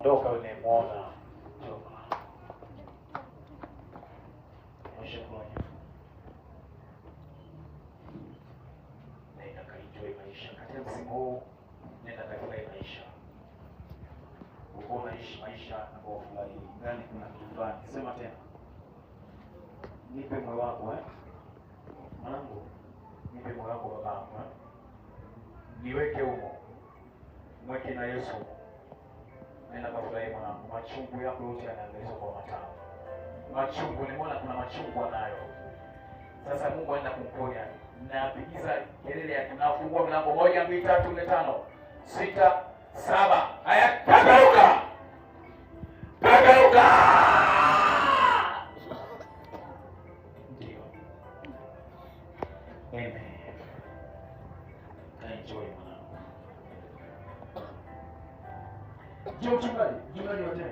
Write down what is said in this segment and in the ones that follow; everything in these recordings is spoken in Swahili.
Toka unemwona toka. Maisha kwenye. Nenda kaenjoy maisha. Katika msimu huu nenda kaenjoy maisha. Uko unaishi maisha na kwa furahi. Ndani kuna kitu fulani. Sema tena. Nipe moyo wako mwanangu. Nipe moyo wako babangu Niweke huko. Mweke na Yesu. Nenda kwa furahi mwanangu. Machungu yako yote yanaangalizwa kwa matamu. Machungu nimeona kuna machungu anayo. Sasa Mungu anaenda kumponya. Napigiza kelele ya tunafungua mlango 1 2 3 4 5 6 7. Haya, tagauka. Tagauka. Ndio. Amen. Enjoy mwanangu. Njoo mchungaji wote.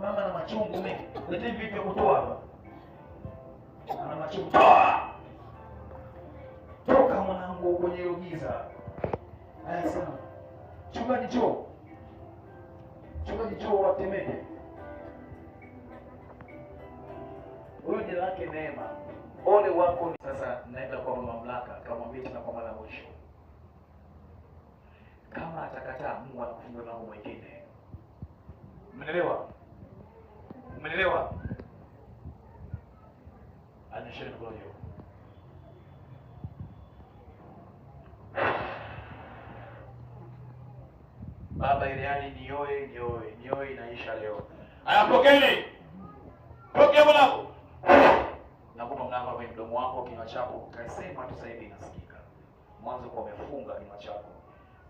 Mama na machungu mengi. Lete vipi vya kutoa hapa? Ana machungu. Toka mwanangu kwenye giza. Haya sana. Mchungaji njoo watemeke. Huyu jina lake Neema. Ole wako sasa naenda kwa mamlaka kama mimi na kwa mara mwisho. Kama atakataa Mungu anakufunga mlango mwingine. Umeelewa? Anashiriki kwa hiyo. Baba ile hali nioe inaisha leo. Pokeeni. Pokea mwanangu. Nakupa mlango kwenye mdomo wako, kinywa chako. Kasema tu sasa hivi inasikika. Mwanzo kwa umefunga kinywa chako.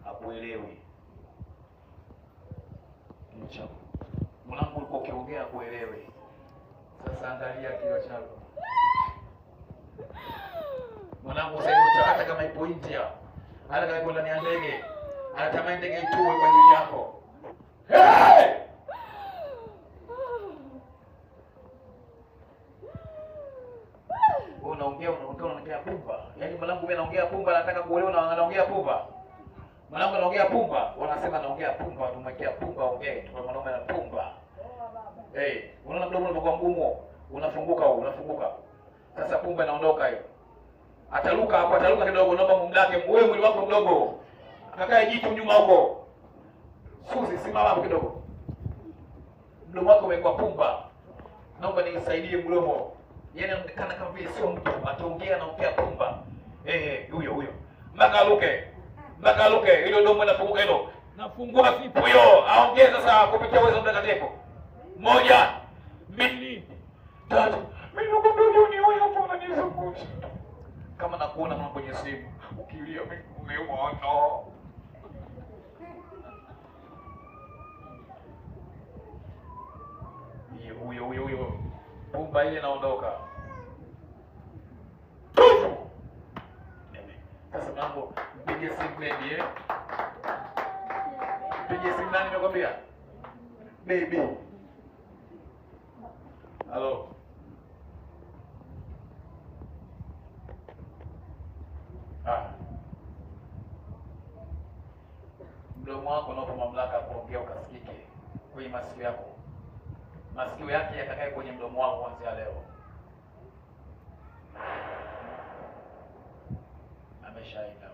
Hakuelewi. Kinywa chako. Mwanangu ulikuwa ukiongea kuelewi. Sasa angalia kinywa chako. Mwanangu sasa hata kama ipo India, hata kama ipo ndani ya ndege, anatamani ndege itue kwa ajili yako. Hey! Unaongea pumba. Yaani mwanangu mimi naongea pumba, nataka kuolewa na anaongea pumba. Mwanangu anaongea pumba, wanasema anaongea pumba, tumwekea pumba ongee, kwa mwanaume na pumba. Unaona mdomo unapokuwa mgumu, unafunguka. Sasa pumba inaondoka hiyo. Ataruka kidogo, naomba mumlake, wewe mwili wako mdogo. Akakae jitu nyuma huko. Susi simama hapo kidogo. Mdomo wako umekuwa pumba. Naomba nisaidie mdomo. Yeye anaonekana kama vile sio mtu, ataongea anaongea pumba. Huyo. Mpaka aluke, hilo ndio mnafunguka hilo. Nafungua sipo hiyo. Aongee sasa kupitia uwezo mtakatifu. 1 2 3. Mimi nakwambia ni huyo hapo ananizungusha. Kama nakuona mwana kwenye simu, ukilia mimi umeona. Huyo. Pumba ile naondoka. Sasa mambo mpige simu baby Mpige simu nani nimekwambia? Baby. Hello. Mdomo wako unapo mamlaka kuongea ukasikike kwenye masikio yako. Masikio yake yakakae kwenye mdomo wako kuanzia leo. Ameshaenda.